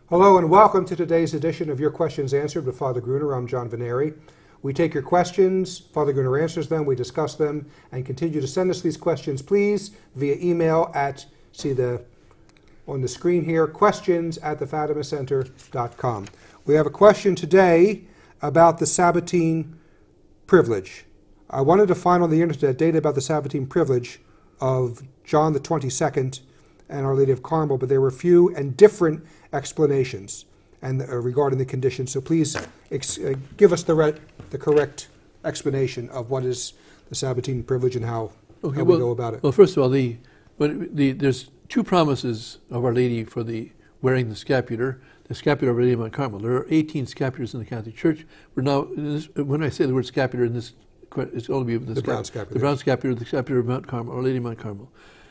Hello and welcome to today's edition of Your Questions Answered with Father Gruner. I'm John Veneri. We take your questions, Father Gruner answers them, we discuss them, and continue to send us these questions, please, via email at, on the screen here, questions@thefatimacenter.com. We have a question today about the Sabbatine Privilege. I wanted to find on the internet data about the Sabbatine Privilege of John the 22nd and Our Lady of Carmel, but there were few and different explanations and regarding the conditions. So please give us the correct explanation of what is the Sabbatine Privilege and how we go about it. Well, first of all, there's two promises of Our Lady for the wearing the scapular of Our Lady of Mount Carmel. There are 18 scapulars in the Catholic Church. We're now, when I say the word scapular in this, it's going to be the brown scapular. The brown scapular, the scapular of Mount Carmel, Our Lady of Mount Carmel.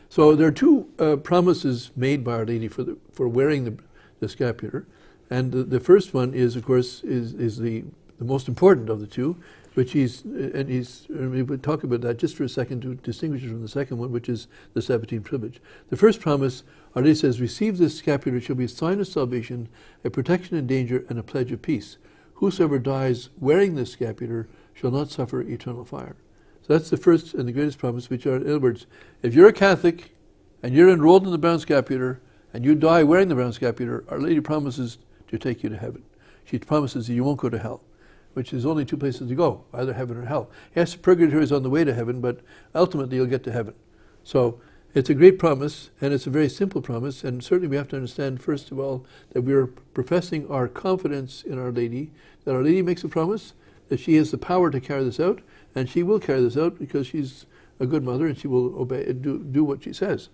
So there are two promises made by Our Lady for wearing the scapular, and the first one is, of course, is the most important of the two, which we would talk about that just for a second to distinguish it from the second one, which is the Sabbatine Privilege. The first promise, Our Lady says, "Receive this scapular, it shall be a sign of salvation, a protection in danger, and a pledge of peace. Whosoever dies wearing this scapular shall not suffer eternal fire." So that's the first and the greatest promise, which are, in other words, if you're a Catholic and you're enrolled in the brown scapular and you die wearing the brown scapular, Our Lady promises to take you to heaven. She promises that you won't go to hell, which is only two places to go, either heaven or hell. Yes, purgatory is on the way to heaven, but ultimately you'll get to heaven. So it's a great promise, and it's a very simple promise, and certainly we have to understand, first of all, that we are professing our confidence in Our Lady, that Our Lady makes a promise, that she has the power to carry this out, and she will carry this out because she's a good mother and she will obey, do what she says.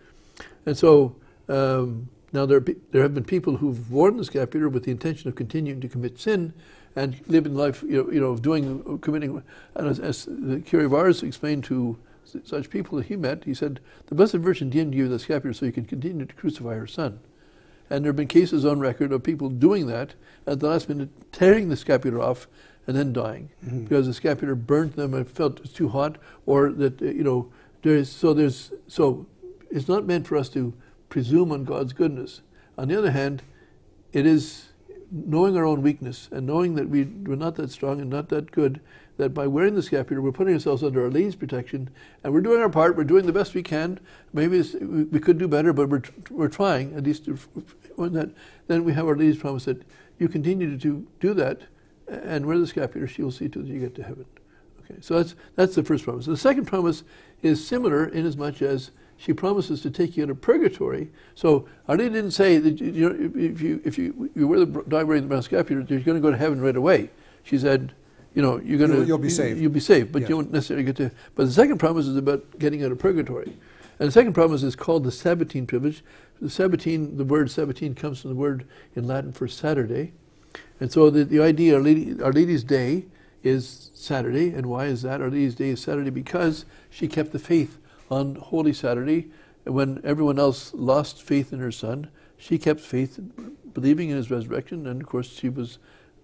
And so now there have been people who've worn the scapular with the intention of continuing to commit sin and living life, committing. And as the Curé of Ars explained to such people that he met, he said, "The Blessed Virgin didn't give you the scapular so you can continue to crucify her son." And there have been cases on record of people doing that at the last minute, tearing the scapular off and then dying because the scapular burnt them and felt it was too hot, or that so it's not meant for us to presume on God's goodness. On the other hand, it is knowing our own weakness and knowing that we're not that strong and not that good, that by wearing the scapular we're putting ourselves under Our Lady's protection, and we're doing our part. We're doing the best we can. Maybe we could do better, but we're trying at least. Then we have Our Lady's promise that you continue to do that and wear the scapular, she will see to it that you get to heaven. Okay, so that's the first promise. The second promise is similar in as much as she promises to take you out of purgatory. So Our Lady didn't say that if you die wearing the brown scapular, you're going to go to heaven right away. She said, you'll be saved. You'll be saved, but you won't necessarily get to. But the second promise is about getting out of purgatory, and the second promise is called the Sabbatine Privilege. The word Sabbatine comes from the word in Latin for Saturday. And so the idea, Our Lady's Day is Saturday. And why is that? Our Lady's Day is Saturday because she kept the faith on Holy Saturday. And when everyone else lost faith in her son, she kept faith, believing in his resurrection. And of course,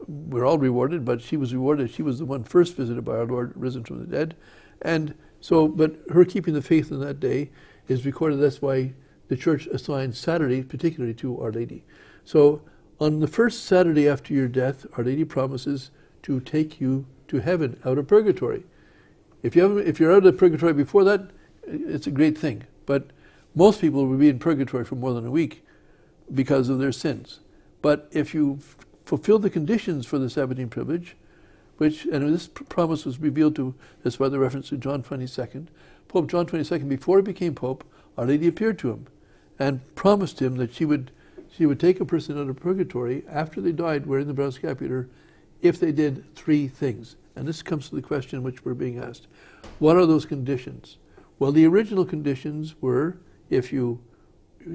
we're all rewarded, but she was rewarded. She was the one first visited by our Lord, risen from the dead. And so, but her keeping the faith on that day is recorded. That's why the Church assigns Saturday particularly to Our Lady. So on the first Saturday after your death, Our Lady promises to take you to heaven out of purgatory. If you're out of purgatory before that, it's a great thing. But most people will be in purgatory for more than a week because of their sins. But if you fulfill the conditions for the Sabbatine Privilege, and this promise was revealed to us by the reference to John 22nd, Pope John 22nd, before he became Pope, Our Lady appeared to him and promised him that she would take a person out of purgatory after they died wearing the brown scapular if they did three things. And this comes to the question which we're being asked. What are those conditions? Well, the original conditions were if you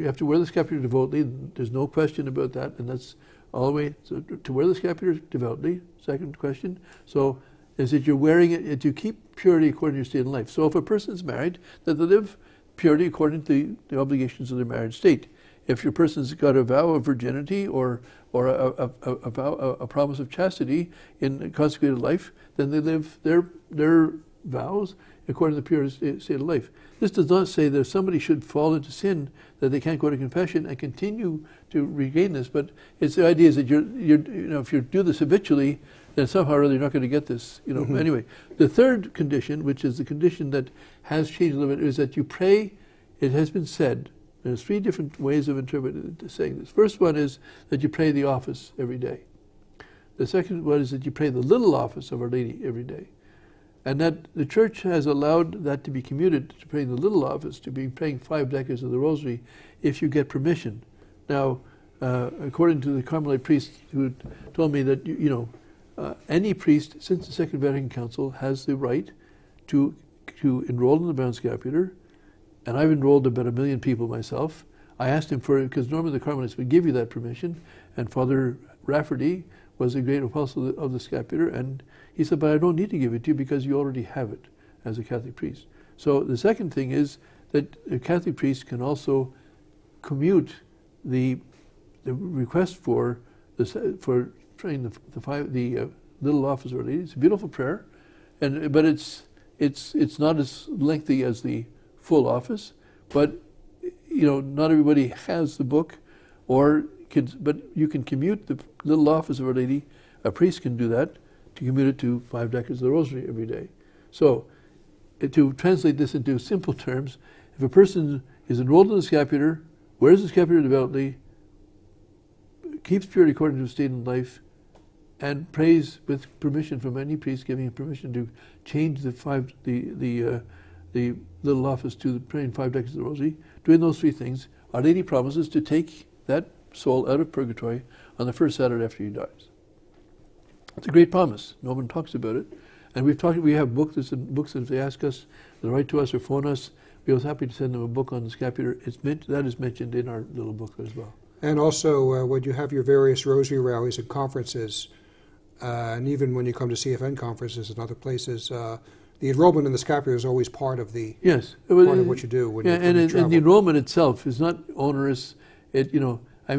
have to wear the scapular devoutly. There's no question about that, and that's all the way to wear the scapular devoutly. Second question. So is that you're wearing it to keep purity according to your state in life. So if a person is married, that they live purity according to the obligations of their marriage state. If your person's got a vow of virginity or a promise of chastity in consecrated life, then they live their vows according to the pure state of life. This does not say that if somebody should fall into sin, that they can't go to confession and continue to regain this. But it's the idea is that if you do this habitually, then somehow or other you're not going to get this. Anyway, the third condition, which is the condition that has changed a little bit, is that you pray. It has been said. There's three different ways of interpreting saying this. First one is that you pray the office every day. The second one is that you pray the little office of Our Lady every day. And that the Church has allowed that to be commuted to praying the little office, to be praying 5 decades of the Rosary, if you get permission. Now, according to the Carmelite priest who told me that, any priest since the Second Vatican Council has the right to enroll in the Brown Scapular, and I've enrolled about 1 million people myself. I asked him for it because normally the Carmelites would give you that permission, and Father Rafferty was a great apostle of the scapular, and he said, but I don't need to give it to you because you already have it as a Catholic priest. So the second thing is that a Catholic priest can also commute the request for praying the little office of Our Lady. It's a beautiful prayer, but it's not as lengthy as the full office. But not everybody has the book, but you can commute the little office of Our Lady. A priest can do that, to commute it to 5 decades of the Rosary every day. So, to translate this into simple terms, if a person is enrolled in the scapular, wears the scapular devoutly, keeps purity according to his state in life, and prays with permission from any priest giving him permission to change the little office to praying 5 decades of the Rosary, doing those three things, Our Lady promises to take that soul out of purgatory on the first Saturday after he dies. It's a great promise. No one talks about it. And we have books, if they ask us, they write to us or phone us, we're happy to send them a book on the scapular. That is mentioned in our little booklet as well. And also, when you have your various Rosary rallies and conferences, and even when you come to CFN conferences and other places, the enrollment in the scapular is always part of the part of what you do when you travel. And the enrollment itself is not onerous. If I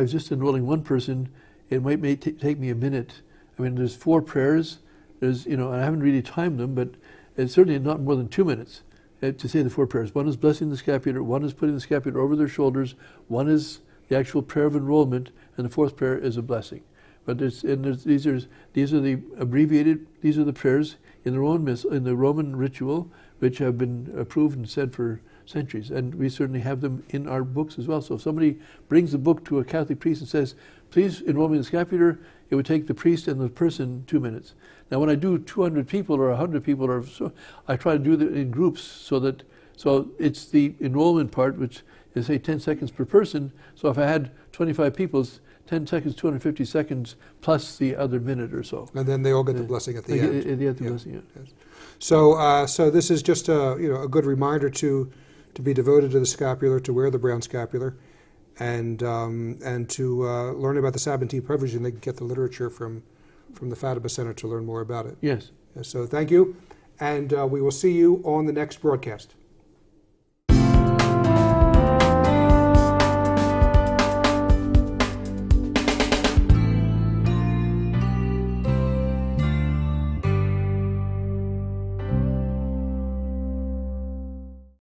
was just enrolling one person, it might take me a minute. There's 4 prayers. And I haven't really timed them, but it's certainly not more than 2 minutes to say the 4 prayers. One is blessing the scapular, one is putting the scapular over their shoulders, one is the actual prayer of enrollment, and the 4th prayer is a blessing. But these are the abbreviated. These are the prayers in the Roman ritual, which have been approved and said for centuries, and we certainly have them in our books as well. So if somebody brings a book to a Catholic priest and says, please enroll me in the scapular, it would take the priest and the person 2 minutes. Now when I do 200 people or 100 people, I try to do it in groups so it's the enrollment part, which is say 10 seconds per person. So if I had 25 people, 10 seconds, 250 seconds, plus the other minute or so. And then they all get the blessing at the end. They get the blessing, yeah. Yes. So this is just a good reminder to be devoted to the scapular, to wear the brown scapular, and to learn about the Sabbatine Privilege, and they can get the literature from the Fatima Center to learn more about it. Yes. So thank you, and we will see you on the next broadcast.